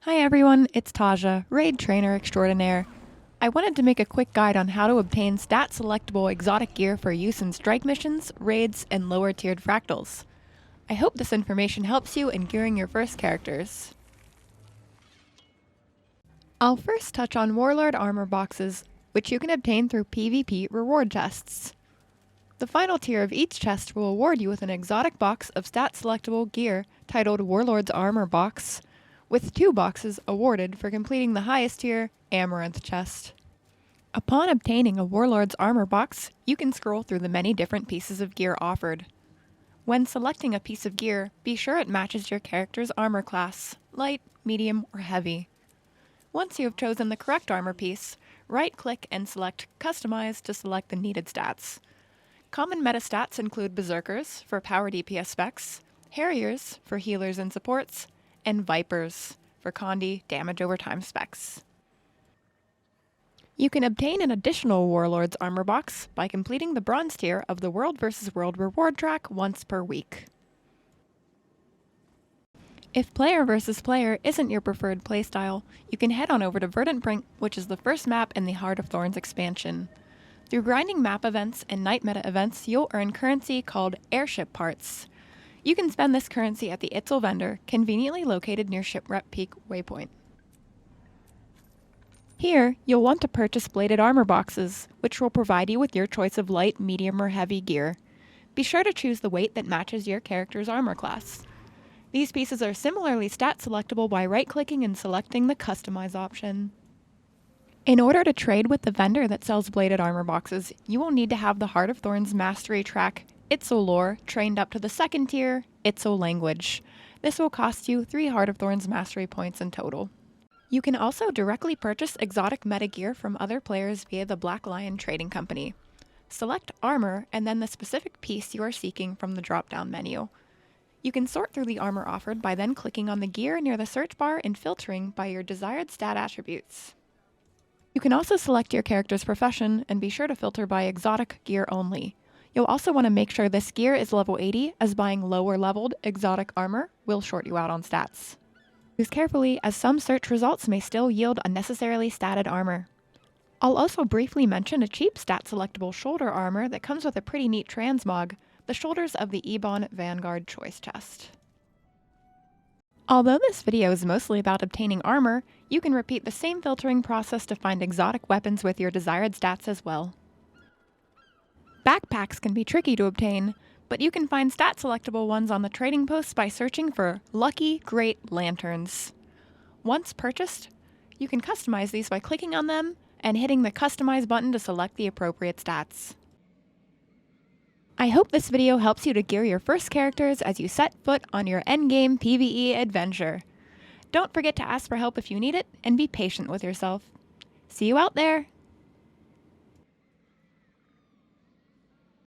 Hi everyone, it's Taja, Raid Trainer Extraordinaire. I wanted to make a quick guide on how to obtain stat-selectable exotic gear for use in strike missions, raids, and lower-tiered fractals. I hope this information helps you in gearing your first characters. I'll first touch on Warlord armor boxes, which you can obtain through PvP reward chests. The final tier of each chest will award you with an exotic box of stat-selectable gear titled Warlord's Armor Box, with 2 boxes awarded for completing the highest tier, Amaranth chest. Upon obtaining a Warlord's Armor Box, you can scroll through the many different pieces of gear offered. When selecting a piece of gear, be sure it matches your character's armor class, light, medium, or heavy. Once you have chosen the correct armor piece, right-click and select Customize to select the needed stats. Common meta stats include Berserkers for power DPS specs, Harriers for healers and supports, and Vipers for Condi damage over time specs. You can obtain an additional Warlord's Armor Box by completing the bronze tier of the World vs. World reward track once per week. If player versus player isn't your preferred playstyle, you can head on over to Verdant Brink, which is the first map in the Heart of Thorns expansion. Through grinding map events and night meta events, you'll earn currency called airship parts. You can spend this currency at the Itzel vendor, conveniently located near Shipwreck Peak Waypoint. Here, you'll want to purchase bladed armor boxes, which will provide you with your choice of light, medium, or heavy gear. Be sure to choose the weight that matches your character's armor class. These pieces are similarly stat-selectable by right-clicking and selecting the Customize option. In order to trade with the vendor that sells bladed armor boxes, you will need to have the Heart of Thorns Mastery track Itzel lore trained up to the 2nd tier, Itzel language. This will cost you 3 Heart of Thorns Mastery points in total. You can also directly purchase exotic meta gear from other players via the Black Lion Trading Company. Select Armor and then the specific piece you are seeking from the drop-down menu. You can sort through the armor offered by then clicking on the gear near the search bar and filtering by your desired stat attributes. You can also select your character's profession and be sure to filter by exotic gear only. You'll also want to make sure this gear is level 80, as buying lower leveled exotic armor will short you out on stats. Use carefully, as some search results may still yield unnecessarily statted armor. I'll also briefly mention a cheap stat-selectable shoulder armor that comes with a pretty neat transmog, the shoulders of the Ebon Vanguard Choice Chest. Although this video is mostly about obtaining armor, you can repeat the same filtering process to find exotic weapons with your desired stats as well. Backpacks can be tricky to obtain, but you can find stat-selectable ones on the trading posts by searching for Lucky Great Lanterns. Once purchased, you can customize these by clicking on them and hitting the Customize button to select the appropriate stats. I hope this video helps you to gear your first characters as you set foot on your Endgame PvE adventure. Don't forget to ask for help if you need it, and be patient with yourself. See you out there!